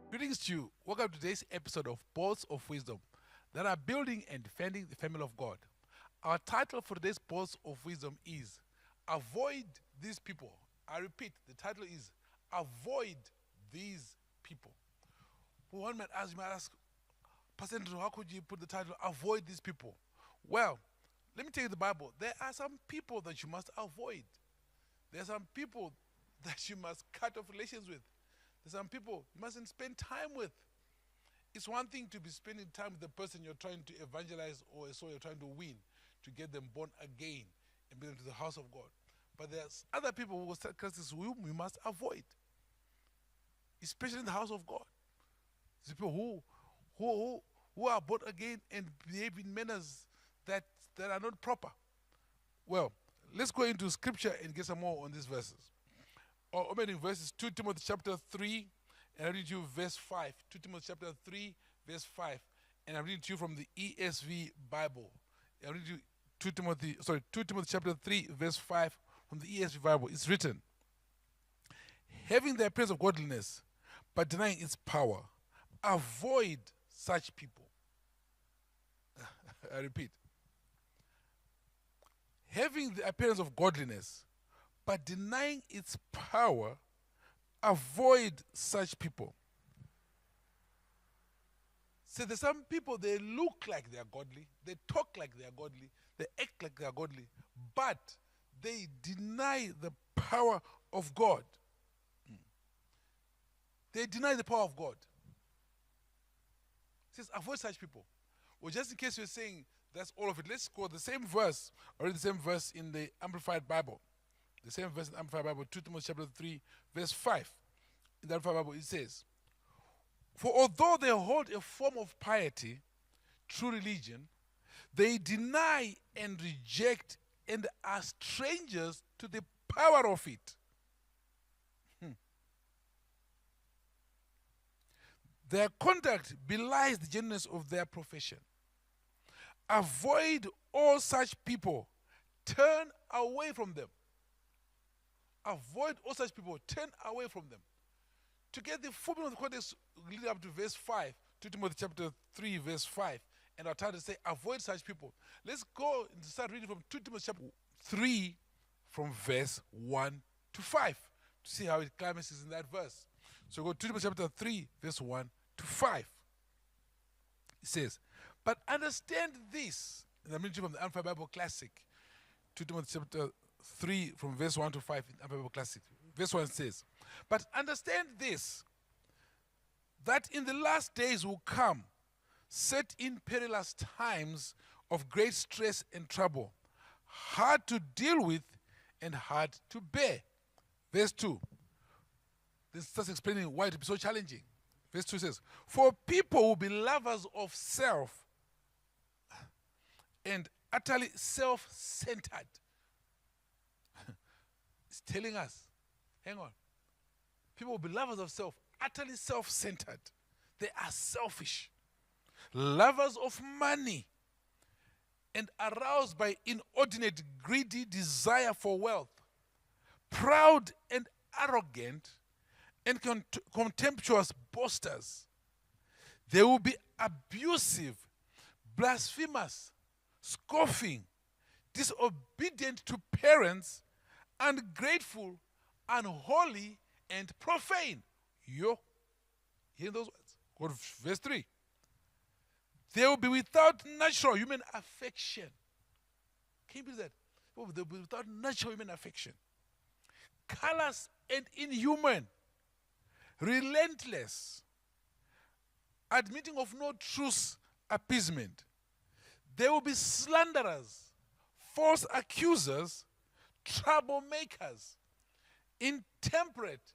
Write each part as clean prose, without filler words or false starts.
Greetings to you. Welcome to today's episode of Balls of Wisdom that are building and defending the family of God. Our title for today's Balls of Wisdom is Avoid These People. I repeat, the title is Avoid These People. For one might ask, Pastor Andrew, how could you put the title Avoid These People? Well, let me tell you the Bible. There are some people that you must avoid. There are some people that you must cut off relations with. There's some people you mustn't spend time with. It's one thing to be spending time with the person you're trying to evangelize or so you're trying to win to get them born again and bring them to the house of God. But there's other people who will start curses whom we must avoid, especially in the house of God. There's people who are born again and behave in manners that are not proper. Well, let's go into scripture and get some more on these verses. Or opening verses 2 Timothy chapter 3, and I read you verse 5. 2 Timothy chapter 3, verse 5. And I read to you from the ESV Bible. I read you 2 Timothy chapter 3, verse 5 from the ESV Bible. It's written, having the appearance of godliness, but denying its power, avoid such people. I repeat. Having the appearance of godliness, but denying its power, avoid such people. See, there's some people, they look like they are godly, they talk like they are godly, they act like they are godly, but they deny the power of God. They deny the power of God. It says, avoid such people. Well, just in case you're saying that's all of it, let's go the same verse, or the same verse in the Amplified Bible. The same verse in the Amplified Bible, 2 Timothy chapter 3, verse 5. In the Amplified Bible, it says, for although they hold a form of piety, true religion, they deny and reject and are strangers to the power of it. Their conduct belies the genuineness of their profession. Avoid all such people. Turn away from them. Avoid all such people. Turn away from them. To get the full meaning of the context leading up to verse 5, 2 Timothy chapter 3, verse 5, and our title say, avoid such people. Let's go and start reading from 2 Timothy chapter 3, from verse 1 to 5, to see how it climaxes in that verse. So go to 2 Timothy chapter 3, verse 1 to 5. It says, but understand this, and I'm reading from the Amplified Bible Classic, 2 Timothy chapter 3, from verse 1 to 5 in Amplified Bible Classic. Verse 1 says, but understand this, that in the last days will come set in perilous times of great stress and trouble, hard to deal with and hard to bear. Verse 2. This starts explaining why it will be so challenging. Verse 2 says, for people will be lovers of self and utterly self-centered. It's telling us, hang on. People will be lovers of self, utterly self-centered. They are selfish. Lovers of money and aroused by inordinate greedy desire for wealth. Proud and arrogant and contemptuous boasters. They will be abusive, blasphemous, scoffing, disobedient to parents, ungrateful, unholy, and profane. Yo, hear those words? Go to verse 3. They will be without natural human affection. Can you believe that? They will be without natural human affection. Callous and inhuman. Relentless. Admitting of no truth appeasement. They will be slanderers, false accusers, troublemakers, intemperate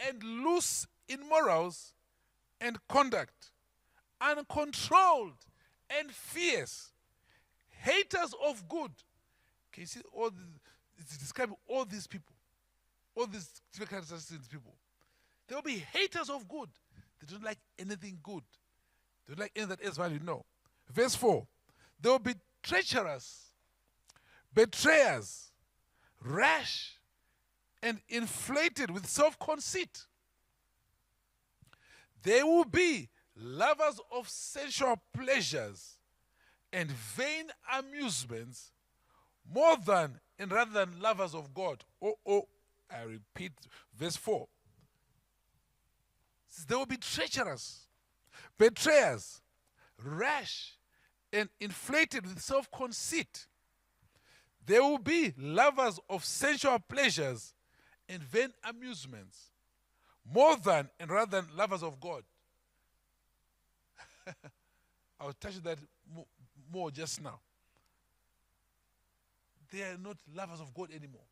and loose in morals and conduct, uncontrolled and fierce, haters of good. Can you see it's describing all these people, all these characteristics in these people. They will be haters of good. They don't like anything good. They don't like anything that adds value. No. Verse 4. They will be treacherous, betrayers, rash, and inflated with self-conceit. They will be lovers of sensual pleasures and vain amusements more than and rather than lovers of God. I repeat verse 4. They will be treacherous, betrayers, rash, and inflated with self-conceit. They will be lovers of sensual pleasures and vain amusements, more than and rather than lovers of God. I'll touch that more just now. They are not lovers of God anymore.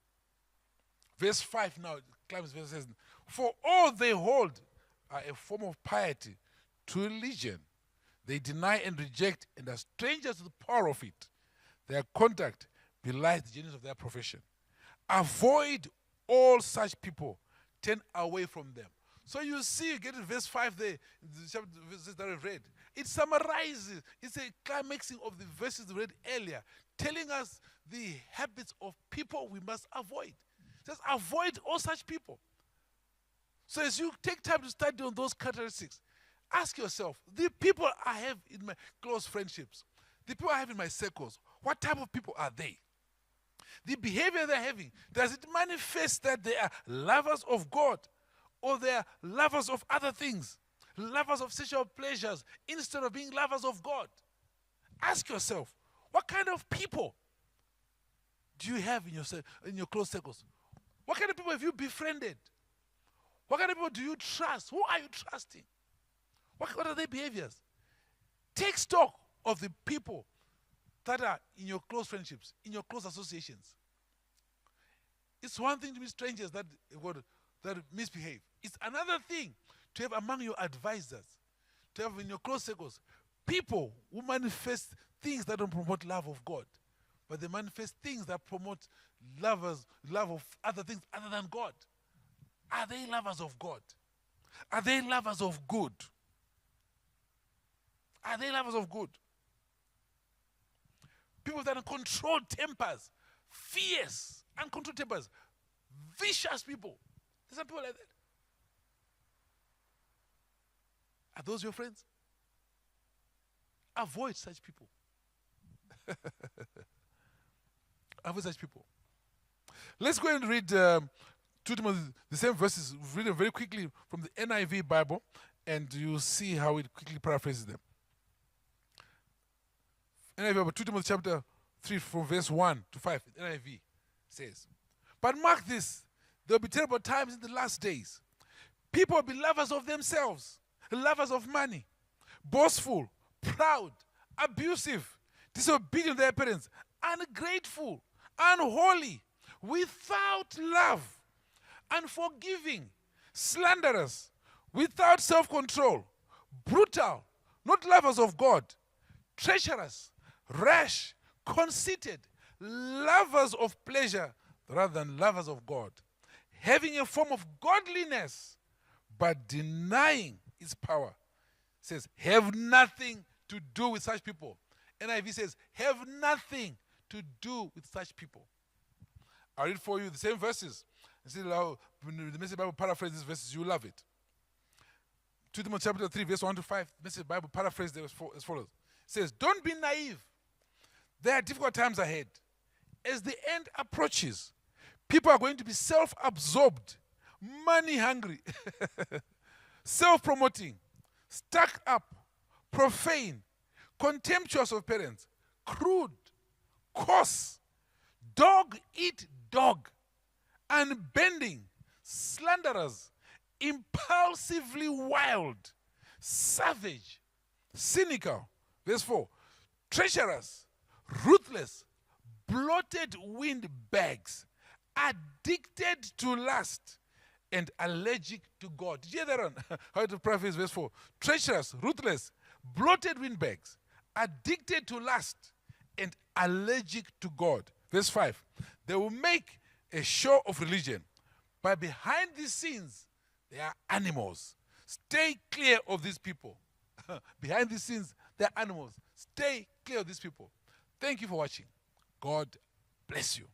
Verse 5 now, climbs verse says, for all they hold are a form of piety to religion. They deny and reject and are strangers to the power of it. Their conduct belies the genius of their profession. Avoid all such people. Turn away from them. So you see, you get to verse 5 there, the chapter verses that I've read. It summarizes, it's a climaxing of the verses read earlier, telling us the habits of people we must avoid. It says, avoid all such people. So as you take time to study on those characteristics, ask yourself, the people I have in my close friendships, the people I have in my circles, what type of people are they? The behavior they're having, does it manifest that they are lovers of God or they are lovers of other things, lovers of sexual pleasures instead of being lovers of God? Ask yourself, what kind of people do you have in your close circles? What kind of people have you befriended? What kind of people do you trust? Who are you trusting? What are their behaviors? Take stock of the people that are in your close friendships, in your close associations. It's one thing to be strangers that misbehave. It's another thing to have among your advisors, to have in your close circles, people who manifest things that don't promote love of God, but they manifest things that promote love of other things other than God. Are they lovers of God? Are they lovers of good? Are they lovers of good? People that have controlled tempers, fierce, uncontrolled tempers, vicious people. There's some people like that. Are those your friends? Avoid such people. Avoid such people. Let's go and read 2 Timothy, the same verses. Read them very quickly from the NIV Bible, and you'll see how it quickly paraphrases them. NIV Bible, 2 Timothy chapter 3 from verse 1 to 5. NIV says, but mark this, there will be terrible times in the last days. People will be lovers of themselves, lovers of money, boastful, proud, abusive, disobedient to their parents, ungrateful, unholy, without love, unforgiving, slanderous, without self-control, brutal, not lovers of God, treacherous, rash, conceited, lovers of pleasure rather than lovers of God, having a form of godliness but denying its power. It says, have nothing to do with such people. NIV says, have nothing to do with such people. I'll read for you the same verses. You see how the Message Bible paraphrases verses, you love it. 2 Timothy chapter 3, verse 1 to 5, Message Bible paraphrases as follows. It says, don't be naive. There are difficult times ahead. As the end approaches, people are going to be self-absorbed, money-hungry, self-promoting, stuck up, profane, contemptuous of parents, crude, coarse, dog-eat-dog, unbending, slanderers, impulsively wild, savage, cynical. Verse 4, treacherous, ruthless, bloated windbags, addicted to lust, and allergic to God. Did you hear that one? How to preface verse 4. Treacherous, ruthless, bloated windbags, addicted to lust, and allergic to God. Verse 5. They will make a show of religion, but behind the scenes, they are animals. Stay clear of these people. Behind the scenes, they are animals. Stay clear of these people. Thank you for watching. God bless you.